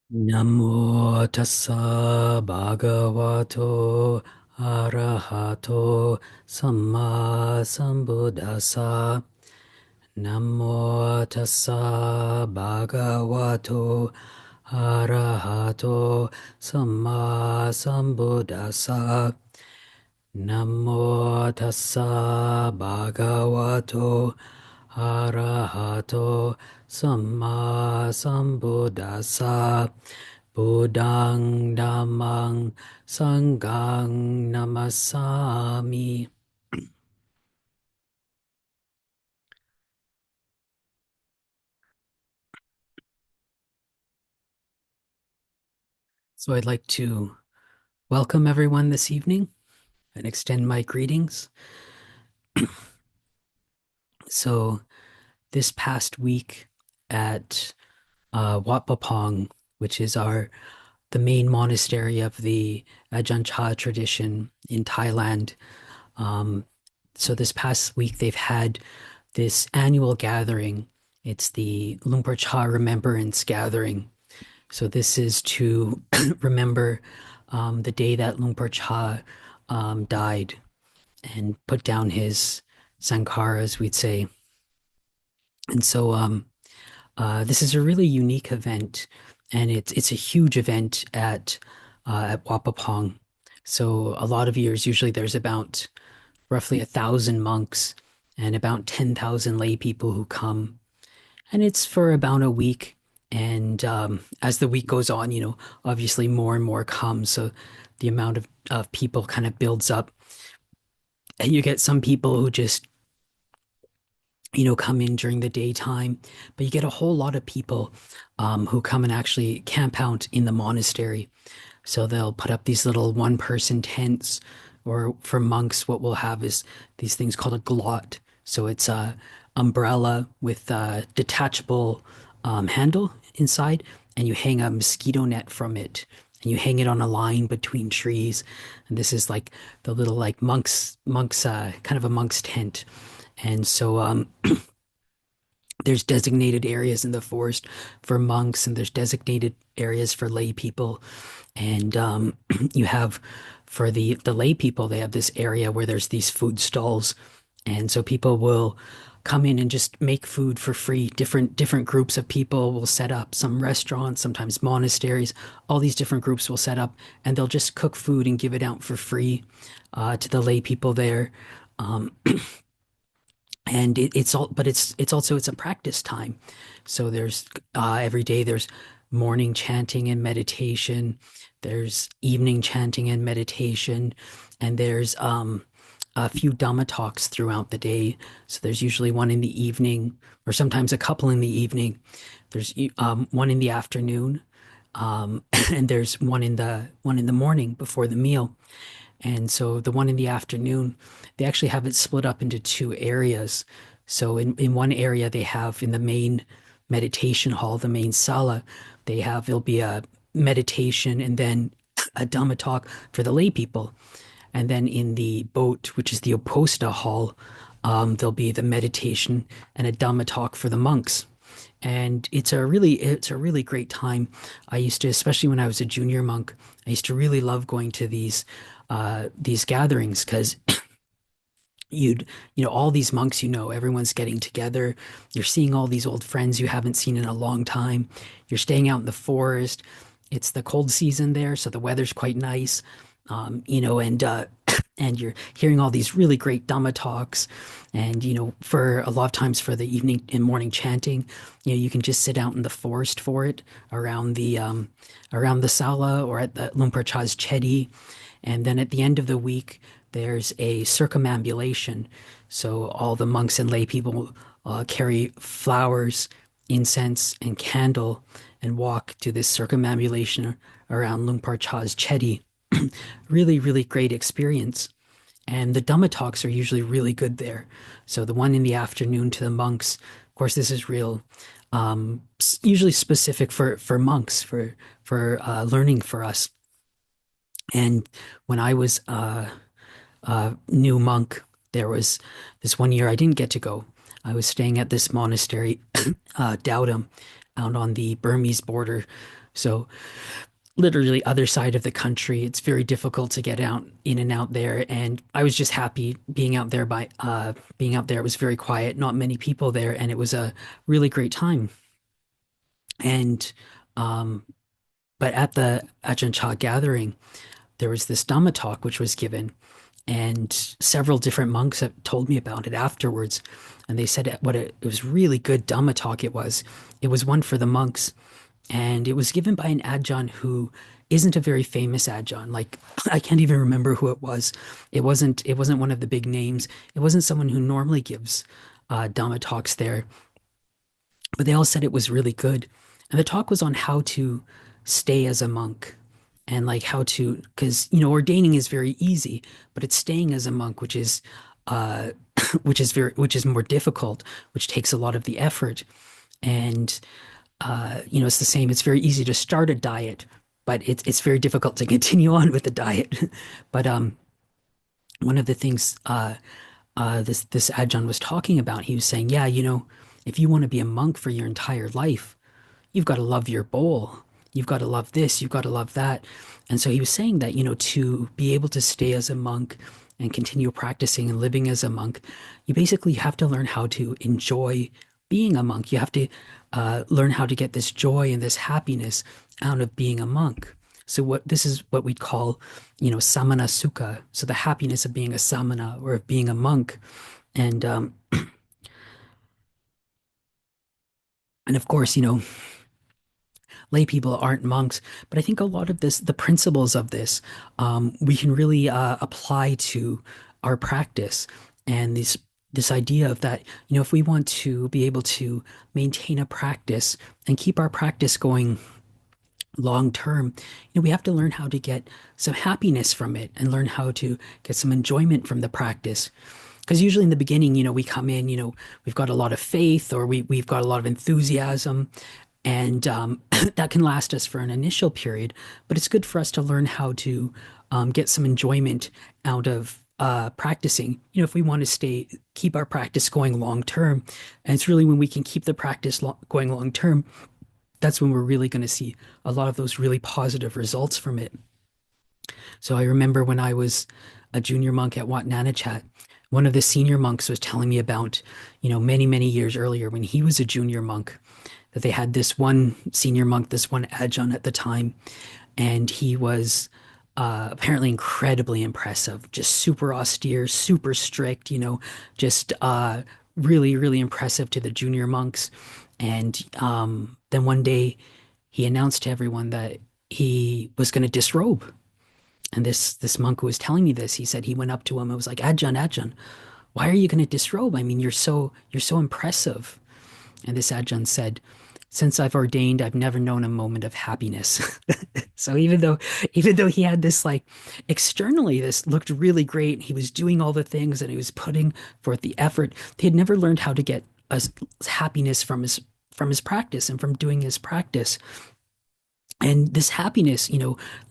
Namo tassa bhagavato arahato samma sambuddhassa. Namo tassa bhagavato arahato samma sambuddhassa. Namo tassa bhagavato arahato samma sambuddhassa. Buddhang Dhammang Sanghang Namasami. So I'd like to welcome everyone this evening and extend my greetings. So this past week at Wat Pah Pong, which is our the main monastery of the Ajahn tradition in Thailand. Um, so this past week they've had this annual gathering. It's the Luang Por Chah Remembrance Gathering. So this is to remember the day that Luang Por Chah died and put down his sankhara, as we'd say. And so this is a really unique event, and it's a huge event at Wat Pah Pong. So a lot of years, usually there's about roughly 1,000 monks and about 10,000 lay people who come, and it's for about a week. And as the week goes on, obviously more and more come, so the amount of people kind of builds up, and you get some people who just come in during the daytime, but you get a whole lot of people who come and actually camp out in the monastery. So they'll put up these little one-person tents, or for monks, what we'll have is these things called a glot. So it's a umbrella with a detachable handle inside, and you hang a mosquito net from it, and you hang it on a line between trees. And this is like the little like monks kind of a monk's tent. And so there's designated areas in the forest for monks, and there's designated areas for lay people. And you have for the lay people, they have this area where there's these food stalls, and so people will come in and just make food for free. Different groups of people will set up, some restaurants, sometimes monasteries. All these different groups will set up, and they'll just cook food and give it out for free to the lay people there. Um, and it's all, but it's also it's a practice time. So there's every day there's morning chanting and meditation, there's evening chanting and meditation, and there's a few Dhamma talks throughout the day. So there's usually one in the evening, or sometimes a couple in the evening. There's one in the afternoon, and there's one in the morning before the meal. And so the one in the afternoon, they actually have it split up into two areas. So in one area, they have in the main meditation hall, the main sala, there'll be a meditation and then a Dhamma talk for the lay people. And then in the boat, which is the Oposta hall, there'll be the meditation and a Dhamma talk for the monks. And it's a really great time. I used to, especially when I was a junior monk, I used to really love going to these gatherings because you'd all these monks, everyone's getting together, you're seeing all these old friends you haven't seen in a long time, you're staying out in the forest, it's the cold season there, so the weather's quite nice, and and you're hearing all these really great Dhamma talks. And for a lot of times for the evening and morning chanting, you can just sit out in the forest for it, around the sala or at the Luang Por Chah's chedi. And then at the end of the week, there's a circumambulation. So all the monks and lay people carry flowers, incense, and candle and walk to this circumambulation around Luang Por Chah's chedi. Really, really great experience. And the Dhamma talks are usually really good there. So the one in the afternoon to the monks, of course, this is real, usually specific for monks, for learning for us. And when I was new monk, there was this one year I didn't get to go. I was staying at this monastery, Dowdam, out on the Burmese border. So literally other side of the country. It's very difficult to get out in and out there. And I was just happy being out there. It was very quiet, not many people there, and it was a really great time. And um, but at the Ajahn Chah gathering, there was this Dhamma talk which was given, and several different monks have told me about it afterwards. And they said it was really good Dhamma talk it was. It was one for the monks, and it was given by an Ajahn who isn't a very famous Ajahn. Like I can't even remember who it was. It wasn't one of the big names. It wasn't someone who normally gives Dhamma talks there, but they all said it was really good. And the talk was on how to stay as a monk and like how to, because ordaining is very easy, but it's staying as a monk, which is uh, which is more difficult, which takes a lot of the effort. And it's the same. It's very easy to start a diet, but it's very difficult to continue on with the diet. But one of the things this Ajahn was talking about, he was saying, yeah, if you want to be a monk for your entire life, you've got to love your bowl. You've got to love this. You've got to love that. And so he was saying that, to be able to stay as a monk and continue practicing and living as a monk, you basically have to learn how to enjoy being a monk. You have to learn how to get this joy and this happiness out of being a monk. So this is what we'd call, samana sukha. So the happiness of being a samana or of being a monk. And and of course, lay people aren't monks, but I think a lot of the principles of this, we can really apply to our practice. And this idea of that, if we want to be able to maintain a practice and keep our practice going long term, we have to learn how to get some happiness from it and learn how to get some enjoyment from the practice. Because usually in the beginning, we come in, we've got a lot of faith or we've got a lot of enthusiasm, and that can last us for an initial period. But it's good for us to learn how to get some enjoyment out of practicing. If we want to keep our practice going long term, and it's really when we can keep the practice going long term, that's when we're really going to see a lot of those really positive results from it. So I remember when I was a junior monk at Wat Nanachat, one of the senior monks was telling me about, many, many years earlier when he was a junior monk, that they had this one senior monk, this one Ajahn at the time, and he was apparently incredibly impressive, just super austere, super strict, just really, really impressive to the junior monks. And then one day he announced to everyone that he was going to disrobe. And this monk who was telling me this, he said he went up to him and was like, Ajahn, Ajahn, why are you going to disrobe? I mean, you're so impressive. And this Ajahn said, since I've ordained, I've never known a moment of happiness. So even though he had this like externally, this looked really great, he was doing all the things and he was putting forth the effort, he had never learned how to get happiness from his practice and from doing his practice. And this happiness,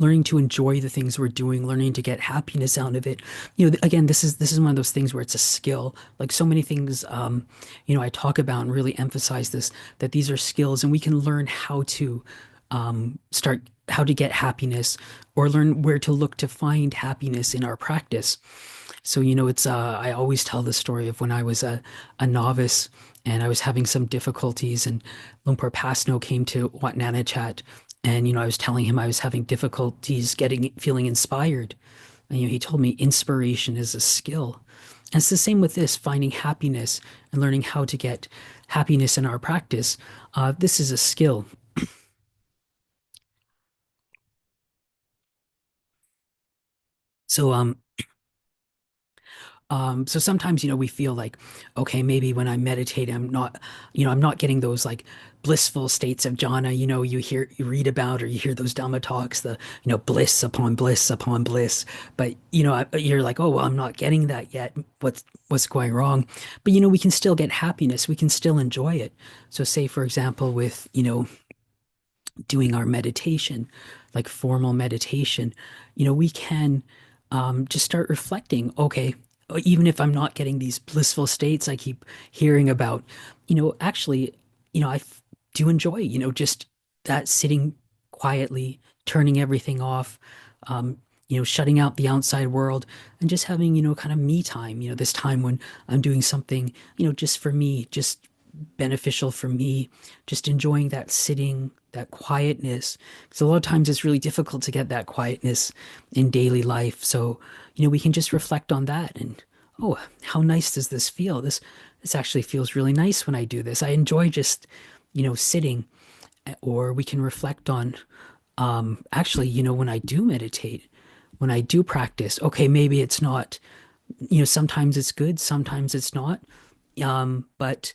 learning to enjoy the things we're doing, learning to get happiness out of it. Again, this is one of those things where it's a skill. Like so many things, I talk about and really emphasize this, that these are skills and we can learn how to start how to get happiness or learn where to look to find happiness in our practice. So, it's I always tell the story of when I was a novice and I was having some difficulties, and Lumpur Pasno came to Wat Nanachat, and I was telling him I was having difficulties feeling inspired. And he told me inspiration is a skill. And it's the same with this, finding happiness and learning how to get happiness in our practice. This is a skill. So so sometimes, we feel like, okay, maybe when I meditate, I'm not getting those like blissful states of jhana, you read about or you hear those Dhamma talks, the, bliss upon bliss upon bliss. But, you're like, oh, well, I'm not getting that yet. What's going wrong? But, we can still get happiness. We can still enjoy it. So say, for example, with, doing our meditation, like formal meditation, we can just start reflecting. Okay, even if I'm not getting these blissful states I keep hearing about, actually, I do enjoy, just that sitting quietly, turning everything off, um, shutting out the outside world and just having, kind of me time, this time when I'm doing something, just for me, just beneficial for me, just enjoying that sitting, that quietness. Because a lot of times it's really difficult to get that quietness in daily life. So, we can just reflect on that and, oh, how nice does this feel? This actually feels really nice when I do this. I enjoy just, sitting. Or we can reflect on, actually, when I do meditate, when I do practice, okay, maybe it's not, sometimes it's good, sometimes it's not. But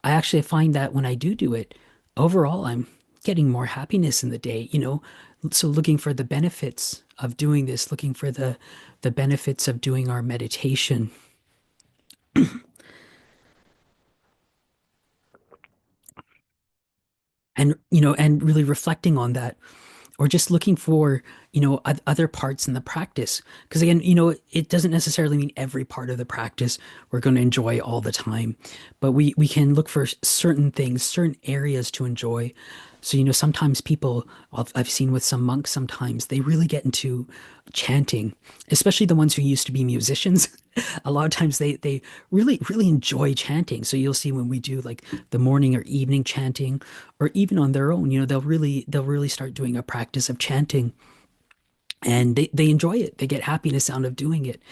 I actually find that when I do it, overall, I'm getting more happiness in the day, So looking for the benefits of doing this, looking for the benefits of doing our meditation, and and really reflecting on that, or just looking for, other parts in the practice. Because again, it doesn't necessarily mean every part of the practice we're going to enjoy all the time, but we can look for certain things, certain areas to enjoy. So, sometimes people, I've seen with some monks, sometimes they really get into chanting, especially the ones who used to be musicians. A lot of times they really, really enjoy chanting. So you'll see when we do like the morning or evening chanting, or even on their own, they'll really start doing a practice of chanting, and they enjoy it. They get happiness out of doing it.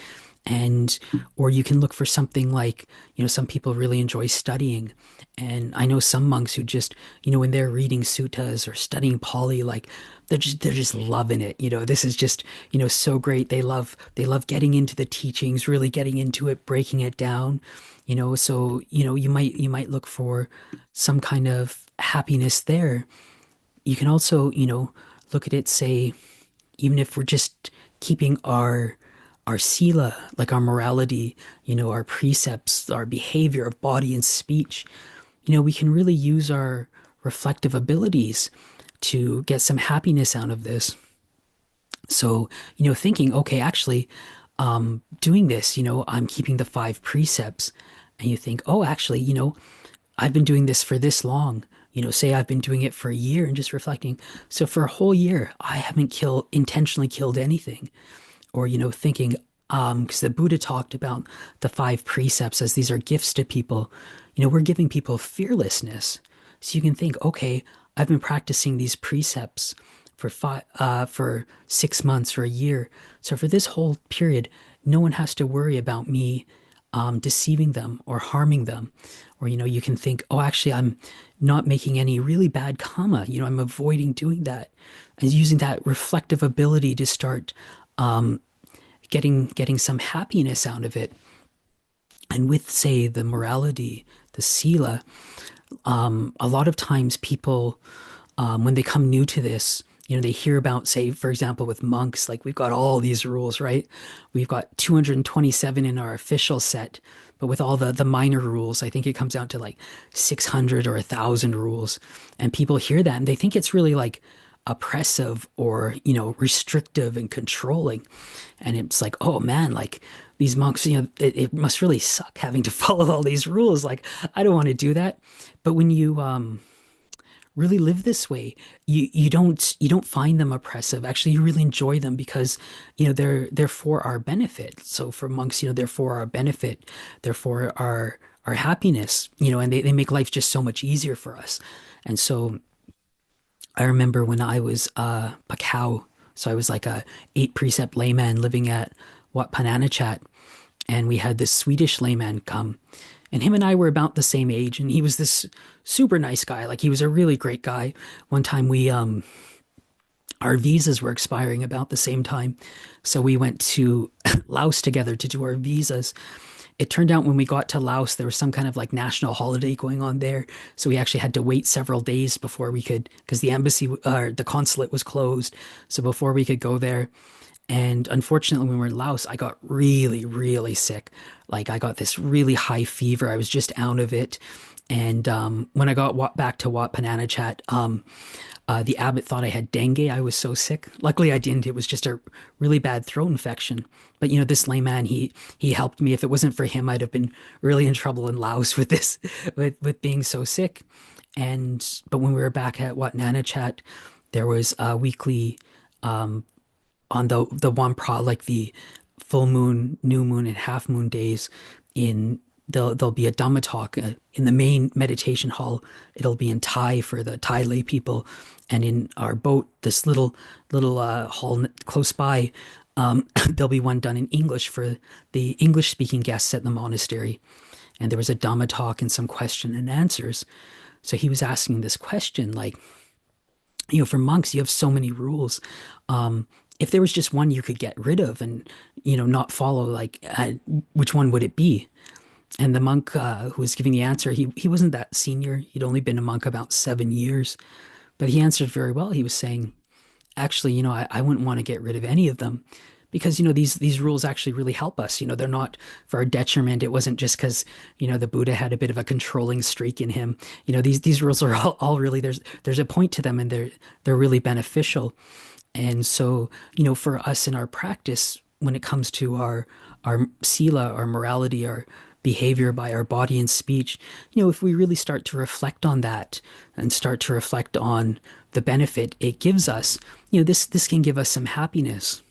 And or you can look for something like, some people really enjoy studying. And I know some monks who just, when they're reading suttas or studying Pali, like they're just loving it. This is just, so great. They love getting into the teachings, really getting into it, breaking it down. So, you might look for some kind of happiness there. You can also, look at it, say, even if we're just keeping our sila, like our morality, our precepts, our behavior of body and speech, we can really use our reflective abilities to get some happiness out of this. So, thinking, okay, actually, doing this, I'm keeping the five precepts, and you think, oh, actually, I've been doing this for this long. Say I've been doing it for a year, and just reflecting. So for a whole year, I haven't intentionally killed anything. Or, thinking, because the Buddha talked about the five precepts as these are gifts to people. We're giving people fearlessness. So you can think, okay, I've been practicing these precepts for 6 months or a year. So for this whole period, no one has to worry about me deceiving them or harming them. Or, you can think, oh, actually, I'm not making any really bad karma. I'm avoiding doing that, and using that reflective ability to start getting some happiness out of it. And with, say, the morality, the sila, a lot of times people, when they come new to this, they hear about, say, for example, with monks, like we've got all these rules, right? We've got 227 in our official set, but with all the minor rules, I think it comes out to like 600 or 1,000 rules. And people hear that and they think it's really like oppressive or, restrictive and controlling. And it's like, oh man, like these monks, it must really suck having to follow all these rules. Like, I don't want to do that. But when you really live this way, you don't find them oppressive. Actually, you really enjoy them because, they're for our benefit. So for monks, they're for our benefit, they're for our happiness, and they make life just so much easier for us. And so I remember when I was Pakau, so I was like a 8 precept layman living at Wat Pananachat, and we had this Swedish layman come, and him and I were about the same age, and he was this super nice guy. Like he was a really great guy. One time we our visas were expiring about the same time, so we went to Laos together to do our visas. It turned out when we got to Laos, there was some kind of like national holiday going on there. So we actually had to wait several days before we could, because the embassy, the consulate was closed. So before we could go there. And unfortunately, when we were in Laos, I got really, really sick. Like I got this really high fever. I was just out of it. And when I got back to Wat Pananachat, the abbot thought I had dengue. I was so sick. Luckily, I didn't. It was just a really bad throat infection. But this layman, he helped me. If it wasn't for him, I'd have been really in trouble in Laos with with being so sick. But when we were back at Wat Nanachat, There was a weekly on the one pro like the full moon, new moon, and half moon days. In there'll be a Dhamma talk in the main meditation hall. It'll be in Thai for the Thai lay people, and in our boat, this little hall close by, there'll be one done in English for the English speaking guests at the monastery. And there was a Dhamma talk and some question and answers. So he was asking this question, like, for monks, you have so many rules. If there was just one you could get rid of and, not follow, like, which one would it be? And the monk who was giving the answer, he wasn't that senior. He'd only been a monk about 7 years, but he answered very well. He was saying, actually, I wouldn't want to get rid of any of them because, these rules actually really help us. They're not for our detriment. It wasn't just because, the Buddha had a bit of a controlling streak in him. These rules are all really, there's a point to them, and they're really beneficial. And so, for us in our practice, when it comes to our sila, our morality, our behavior by our body and speech, if we really start to reflect on that and start to reflect on the benefit it gives us, this can give us some happiness.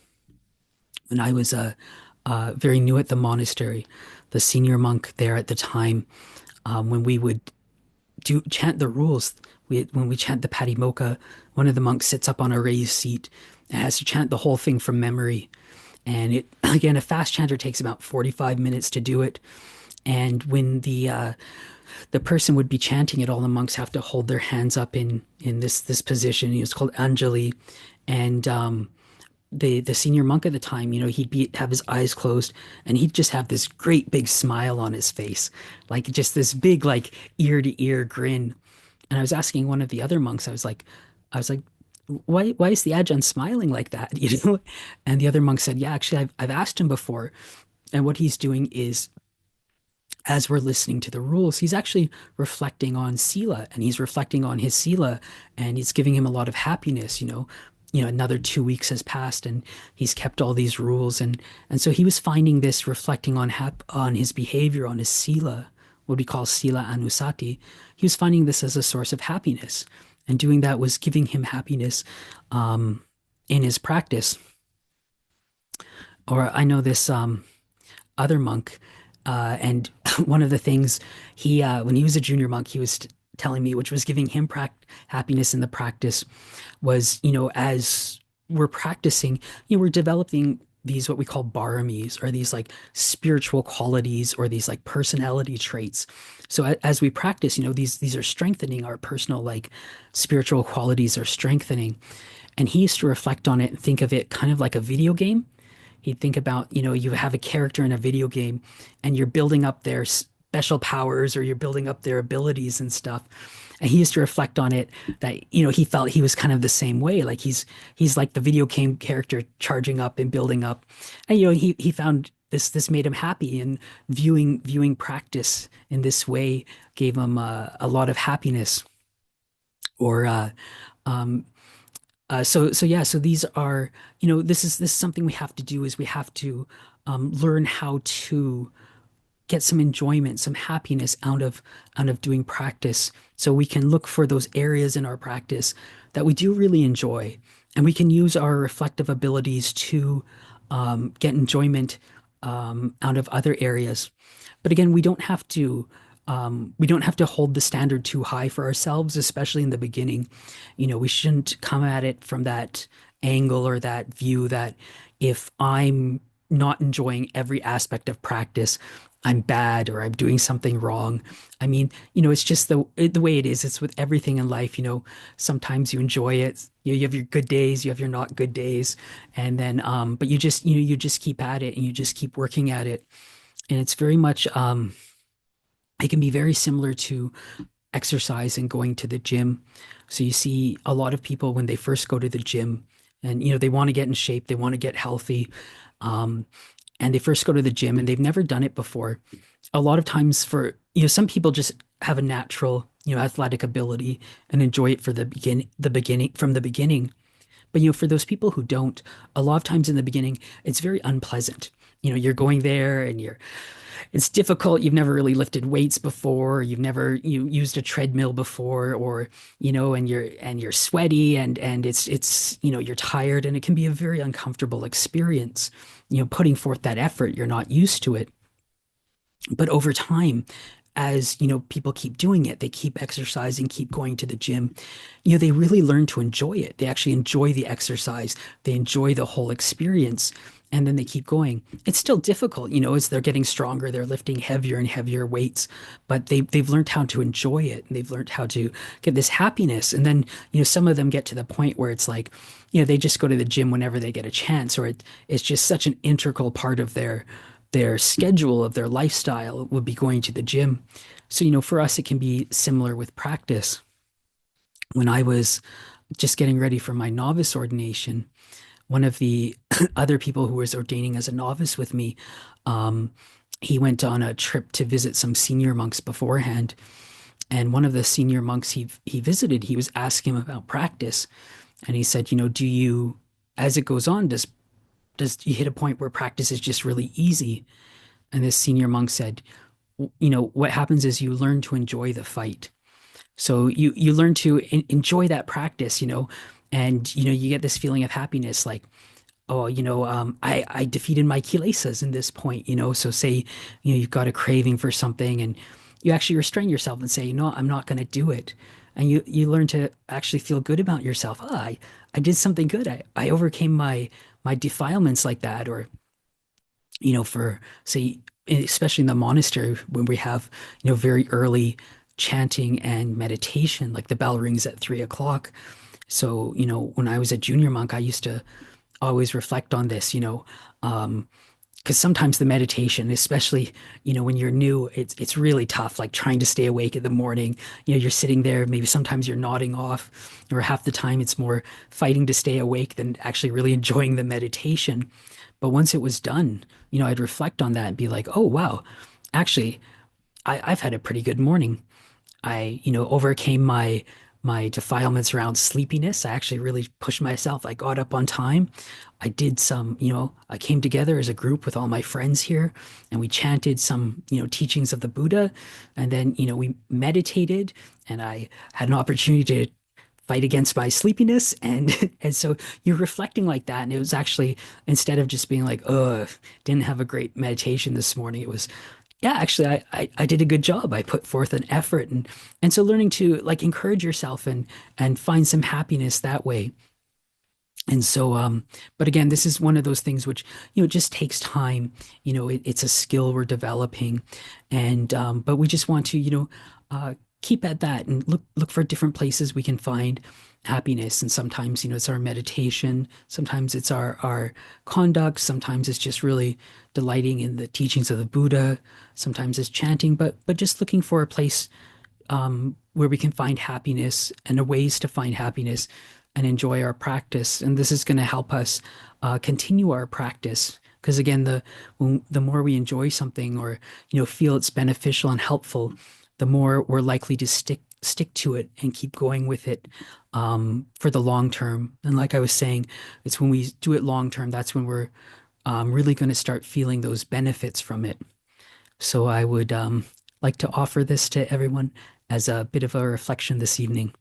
When I was very new at the monastery, the senior monk there at the time, when we would do chant the rules, when we chant the Patimokkha, one of the monks sits up on a raised seat and has to chant the whole thing from memory. And it again, a fast chanter takes about 45 minutes to do it. And when the person would be chanting it, all the monks have to hold their hands up in this position. It's called Anjali, and the senior monk at the time, he'd have his eyes closed, and he'd just have this great big smile on his face, like just this big like ear to ear grin. And I was asking one of the other monks, I was like, why is the Ajahn smiling like that? And the other monk said, yeah, actually, I've asked him before, and what he's doing is, as we're listening to the rules, he's actually reflecting on Sila, and he's reflecting on his Sila, and it's giving him a lot of happiness. Another 2 weeks has passed, and he's kept all these rules, and so he was finding this reflecting on his behavior, on his Sila, what we call Sila Anusati. He was finding this as a source of happiness, and doing that was giving him happiness in his practice. Or I know this other monk. And one of the things when he was a junior monk, he was telling me, which was giving him happiness in the practice, was, as we're practicing, we're developing these what we call baramis, or these like spiritual qualities, or these like personality traits. So as we practice, these are strengthening our personal like spiritual qualities are strengthening. And he used to reflect on it and think of it kind of like a video game. He'd think about, you have a character in a video game and you're building up their special powers, or you're building up their abilities and stuff. And he used to reflect on it that, he felt he was kind of the same way. Like he's like the video game character charging up and building up. And, he found this made him happy, and viewing practice in this way gave him a lot of happiness. Or, um, so yeah, so these are, this is something we have to do, is we have to learn how to get some enjoyment, some happiness out of doing practice, so we can look for those areas in our practice that we do really enjoy, and we can use our reflective abilities to get enjoyment out of other areas. But again, we don't have to hold the standard too high for ourselves, especially in the beginning. We shouldn't come at it from that angle or that view that if I'm not enjoying every aspect of practice, I'm bad or I'm doing something wrong. I mean, it's just the way it is. It's with everything in life. Sometimes you enjoy it. You have your good days, you have your not good days, and then but you just keep at it, and you just keep working at it. And it's very much it can be very similar to exercise and going to the gym. So you see a lot of people when they first go to the gym, and they want to get in shape, they want to get healthy, um, and they first go to the gym and they've never done it before. A lot of times, for some people just have a natural athletic ability and enjoy it for the beginning from the beginning. But for those people who don't, a lot of times in the beginning, it's very unpleasant. you're going there and it's difficult. You've never really lifted weights before. You've never used a treadmill before, or and you're sweaty and it's you're tired, and it can be a very uncomfortable experience. Putting forth that effort, you're not used to it. But over time, as people keep doing it, they keep exercising, keep going to the gym, they really learn to enjoy it. They actually enjoy the exercise, they enjoy the whole experience, and then they keep going. It's still difficult, as they're getting stronger, they're lifting heavier and heavier weights, but they've learned how to enjoy it, and they've learned how to get this happiness. And then, some of them get to the point where it's like, they just go to the gym whenever they get a chance, or it's just such an integral part of their schedule, of their lifestyle, would be going to the gym. So, for us, it can be similar with practice. When I was just getting ready for my novice ordination, one of the other people who was ordaining as a novice with me, um, he went on a trip to visit some senior monks beforehand. And one of the senior monks he visited, he was asking him about practice. And he said, do you, as it goes on, does you hit a point where practice is just really easy? And this senior monk said, what happens is you learn to enjoy the fight. So you learn to enjoy that practice, and you get this feeling of happiness, like, oh, I defeated my kilesas in this point, So say, you've got a craving for something, and you actually restrain yourself and say, no, I'm not going to do it. And you learn to actually feel good about yourself. Oh, I did something good. I overcame my defilements like that. Or for, say, especially in the monastery, when we have, very early chanting and meditation, like the bell rings at 3 o'clock. So, when I was a junior monk, I used to always reflect on this, because sometimes the meditation, especially, when you're new, it's really tough, like trying to stay awake in the morning. You're sitting there, maybe sometimes you're nodding off, or half the time it's more fighting to stay awake than actually really enjoying the meditation. But once it was done, I'd reflect on that and be like, oh, wow, actually, I've had a pretty good morning. I, overcame my defilements around sleepiness. I actually really pushed myself. I got up on time. I did some, I came together as a group with all my friends here, and we chanted some, teachings of the Buddha. And then, we meditated, and I had an opportunity to fight against my sleepiness. And and so you're reflecting like that. And it was actually, instead of just being like, oh, didn't have a great meditation this morning, it was, yeah, actually, I did a good job. I put forth an effort, and so learning to like encourage yourself and find some happiness that way. And so, but again, this is one of those things which, just takes time. It's a skill we're developing, and but we just want to, keep at that and look for different places we can find happiness. And sometimes, it's our meditation. Sometimes it's our conduct. Sometimes it's just really delighting in the teachings of the Buddha. Sometimes it's chanting, but just looking for a place where we can find happiness and ways to find happiness and enjoy our practice. And this is going to help us continue our practice. Because again, the more we enjoy something, or feel it's beneficial and helpful, the more we're likely to stick to it and keep going with it for the long term. And like I was saying, it's when we do it long term, that's when we're really going to start feeling those benefits from it. So I would like to offer this to everyone as a bit of a reflection this evening.